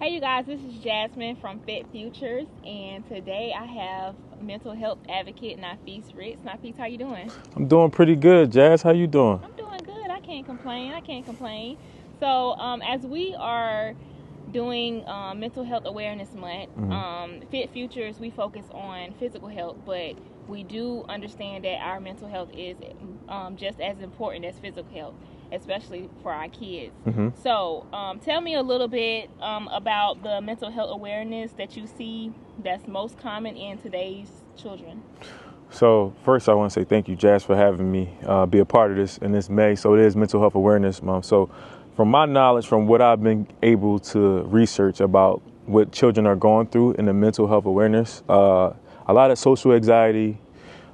Hey you guys, this is Jasmine from Fit Futures, and today I have mental health advocate Nafis Ritz. Nafis, how you doing? I'm doing pretty good, Jazz. How you doing? I'm doing good. I can't complain. So, as we are doing Mental Health Awareness Month, Fit Futures, we focus on physical health, but we do understand that our mental health is just as important as physical health, especially for our kids. So, tell me a little bit about the mental health awareness that you see that's most common in today's children. So first, I want to say thank you, Jazz, for having me be a part of this in this May. So it is Mental Health Awareness Month. So from my knowledge, from what I've been able to research about what children are going through in the mental health awareness, a lot of social anxiety,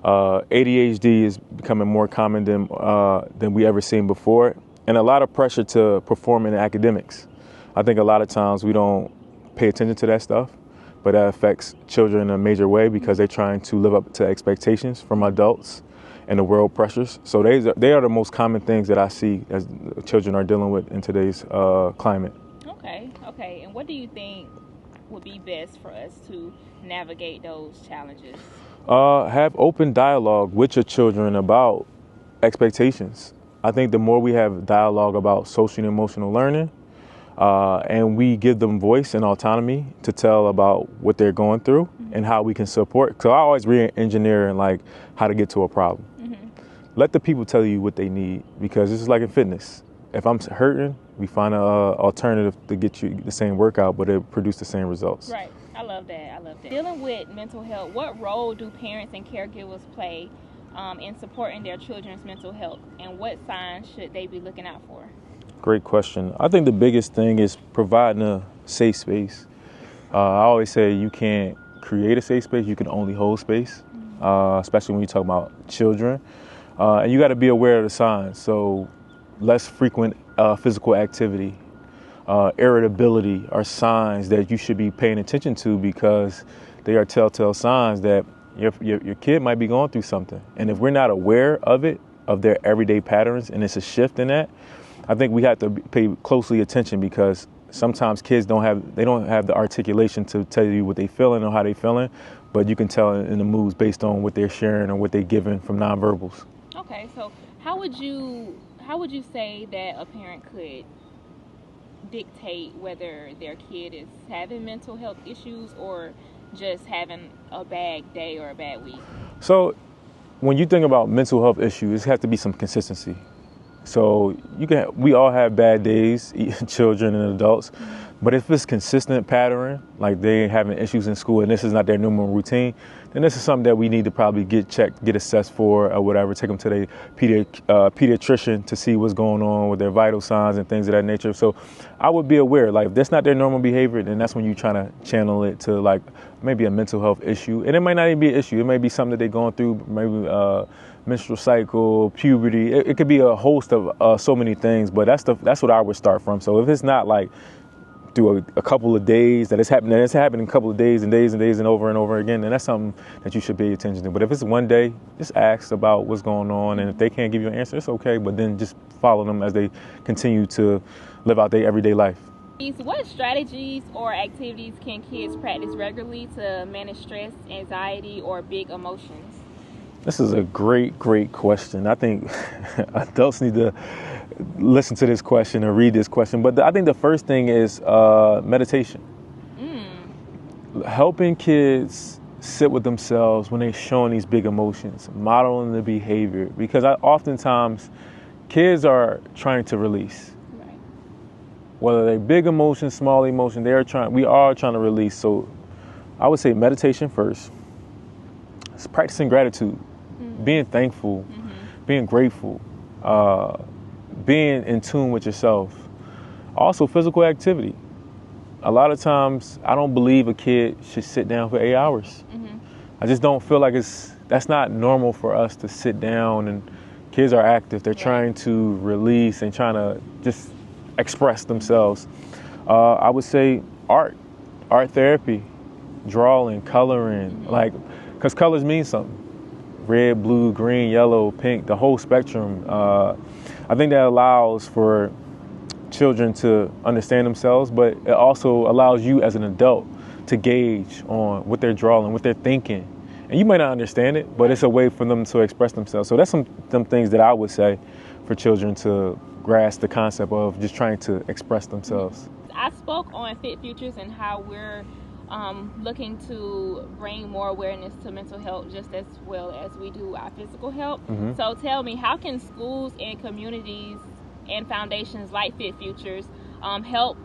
ADHD is becoming more common than we ever seen before, and a lot of pressure to perform in academics. I think a lot of times we don't pay attention to that stuff, but that affects children in a major way because they're trying to live up to expectations from adults and the world pressures. So they are the most common things that I see as children are dealing with in today's climate. Okay. And what do you think would be best for us to navigate those challenges? Have open dialogue with your children about expectations. I think the more we have dialogue about social and emotional learning, and we give them voice and autonomy to tell about what they're going through and how we can support. So I always re-engineer like how to get to a problem. Let the people tell you what they need, because this is like in fitness. If I'm hurting, we find an alternative to get you the same workout, but it produce the same results. Right. I love that. Dealing with mental health, what role do parents and caregivers play in supporting their children's mental health, and what signs should they be looking out for? Great question. I think the biggest thing is providing a safe space. I always say you can't create a safe space, you can only hold space, especially when you talk about children. And you got to be aware of the signs. So less frequent physical activity, irritability are signs that you should be paying attention to, because they are telltale signs that your kid might be going through something. And if we're not aware of it, of their everyday patterns, and it's a shift in that, I think we have to pay closely attention, because sometimes kids don't have the articulation to tell you what they feeling or how they feeling, but you can tell in the moods based on what they're sharing or what they're giving from nonverbals. Okay, so how would you say that a parent could dictate whether their kid is having mental health issues or just having a bad day or a bad week? So when you think about mental health issues, it has to be some consistency. So we all have bad days, children and adults, but if it's consistent pattern, like they having issues in school and this is not their normal routine, then this is something that we need to probably get checked, get assessed for, or whatever. Take them to the pediatrician to see what's going on with their vital signs and things of that nature. So I would be aware, like if that's not their normal behavior, then that's when you're trying to channel it to like maybe a mental health issue. And it might not even be an issue. It may be something that they're going through, maybe menstrual cycle, puberty. It could be a host of so many things, but that's what I would start from. So if it's not like through a couple of days that it's happening a couple of days and days and days and over again, then that's something that you should pay attention to. But if it's one day, just ask about what's going on, and if they can't give you an answer, it's okay, but then just follow them as they continue to live out their everyday life. What strategies or activities can kids practice regularly to manage stress, anxiety, or big emotions? This is a great question. I think adults need to listen to this question or read this question. But I think the first thing is meditation. Helping kids sit with themselves when they're showing these big emotions, modeling the behavior. Because oftentimes kids are trying to release. Right. Whether they're big emotions, small emotions, we are trying to release. So I would say meditation first. It's practicing gratitude. Being thankful, being grateful, being in tune with yourself. Also, physical activity. A lot of times, I don't believe a kid should sit down for 8 hours. I just don't feel like that's not normal for us to sit down, and kids are active. They're trying to release and trying to just express themselves. I would say art therapy, drawing, coloring, because colors mean something. Red, blue, green, yellow, pink, the whole spectrum. I think that allows for children to understand themselves, but it also allows you as an adult to gauge on what they're drawing, what they're thinking. And you might not understand it, but it's a way for them to express themselves. So that's some things that I would say for children to grasp the concept of just trying to express themselves. I spoke on Fit Futures and how we're looking to bring more awareness to mental health just as well as we do our physical health. Mm-hmm. So tell me, how can schools and communities and foundations like Fit Futures help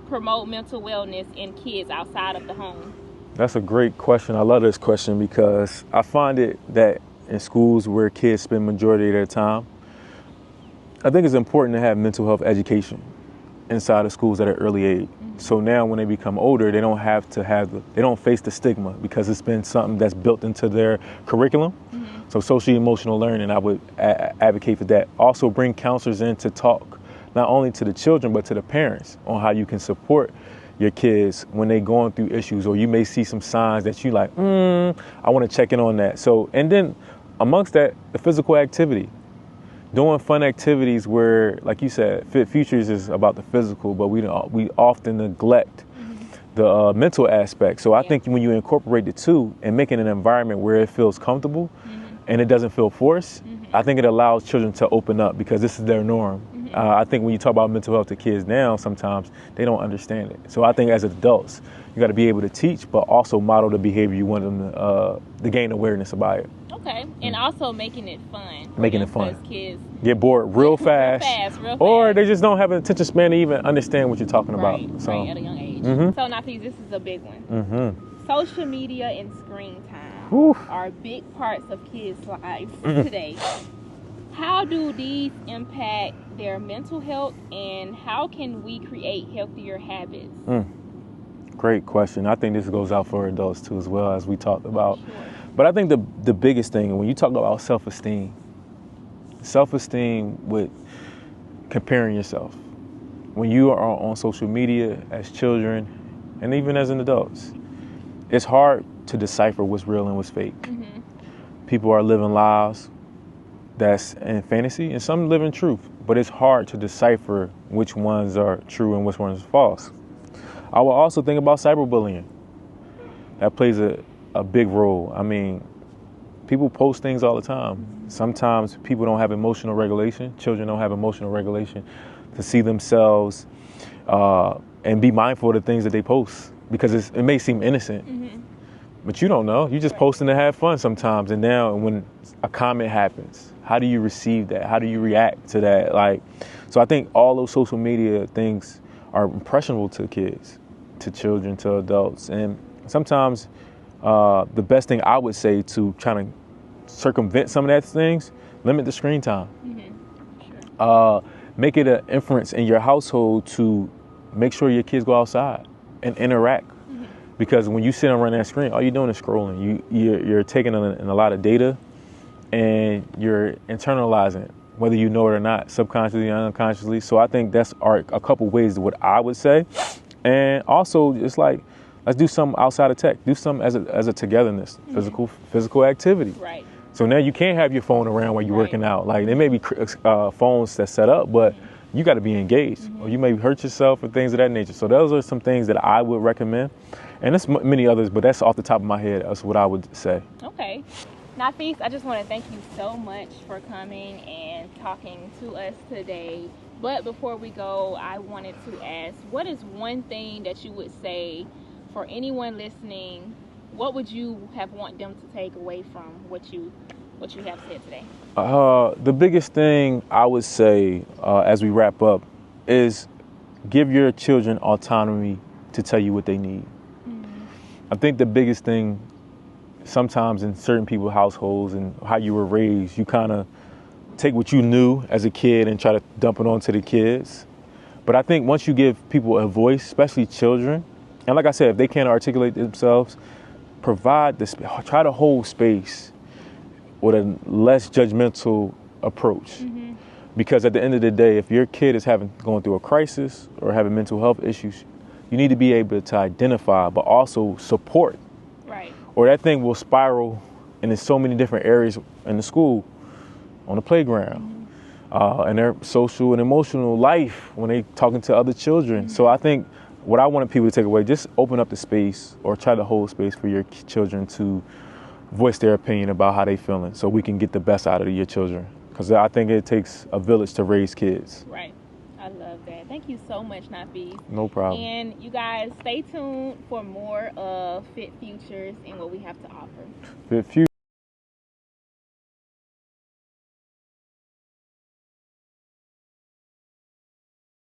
promote mental wellness in kids outside of the home? That's a great question. I love this question because I find it that in schools where kids spend majority of their time, I think it's important to have mental health education inside of schools at an early age. Mm-hmm. So now when they become older, they don't face the stigma because it's been something that's built into their curriculum. Mm-hmm. So social emotional learning, I would advocate for that. Also bring counselors in to talk not only to the children, but to the parents on how you can support your kids when they're going through issues, or you may see some signs that you like, I want to check in on that. So, and then amongst that, the physical activity. Doing fun activities where, like you said, Fit Futures is about the physical, but we often neglect the mental aspect. So I think when you incorporate the two and make it an environment where it feels comfortable and it doesn't feel forced, I think it allows children to open up because this is their norm. I think when you talk about mental health to kids now, sometimes they don't understand it. So I think as adults, you got to be able to teach, but also model the behavior you want them to gain awareness about it. Okay, and also making it fun. Making it fun. Because kids get bored real fast. Real fast. Or they just don't have an attention span to even understand what you're talking about. So, right, at a young age. So now, please, this is a big one. Social media and screen time are big parts of kids' lives today. How do these impact their mental health, and how can we create healthier habits? Great question. I think this goes out for adults too, as well, as we talked about. Sure. But I think the biggest thing, when you talk about self-esteem with comparing yourself. When you are on social media as children, and even as an adults, it's hard to decipher what's real and what's fake. People are living lives that's in fantasy, and some live in truth, but it's hard to decipher which ones are true and which ones are false. I will also think about cyberbullying. That plays a big role. I mean, people post things all the time. Sometimes people don't have emotional regulation. Children don't have emotional regulation to see themselves and be mindful of the things that they post, because it may seem innocent, but you don't know. You're just posting to have fun sometimes. And now when a comment happens, how do you receive that? How do you react to that? So I think all those social media things are impressionable to kids, to children, to adults. And sometimes the best thing I would say to try to circumvent some of those things, limit the screen time. Make it an inference in your household to make sure your kids go outside and interact. Because when you sit and run that screen, all you're doing is scrolling. You're taking in a lot of data, and you're internalizing it, whether you know it or not, subconsciously or unconsciously. So I think that's a couple ways of what I would say. And also, it's like, let's do something outside of tech. Do something as a togetherness, physical activity. Right. So now you can't have your phone around while you're working out. Like, there may be phones that's set up, but you got to be engaged, or you may hurt yourself or things of that nature. So those are some things that I would recommend. And there's many others, but that's off the top of my head. That's what I would say. Okay. Nafis, I just want to thank you so much for coming and talking to us today. But before we go, I wanted to ask, what is one thing that you would say for anyone listening? What would you want them to take away from what you have said today? The biggest thing I would say as we wrap up is give your children autonomy to tell you what they need. I think the biggest thing sometimes in certain people's households and how you were raised, you kind of take what you knew as a kid and try to dump it onto the kids. But I think once you give people a voice, especially children, and like I said, if they can't articulate themselves, provide this, try to hold space with a less judgmental approach. Because at the end of the day, if your kid is going through a crisis or having mental health issues, you need to be able to identify, but also support. Right. Or that thing will spiral, and there's so many different areas in the school, on the playground, and their social and emotional life when they talking to other children. So I think what I wanted people to take away, just open up the space or try to hold space for your children to voice their opinion about how they feeling so we can get the best out of your children. Because I think it takes a village to raise kids. Right. I love that. Thank you so much, Nafis. No problem. And you guys stay tuned for more of Fit Futures and what we have to offer. Fit Futures.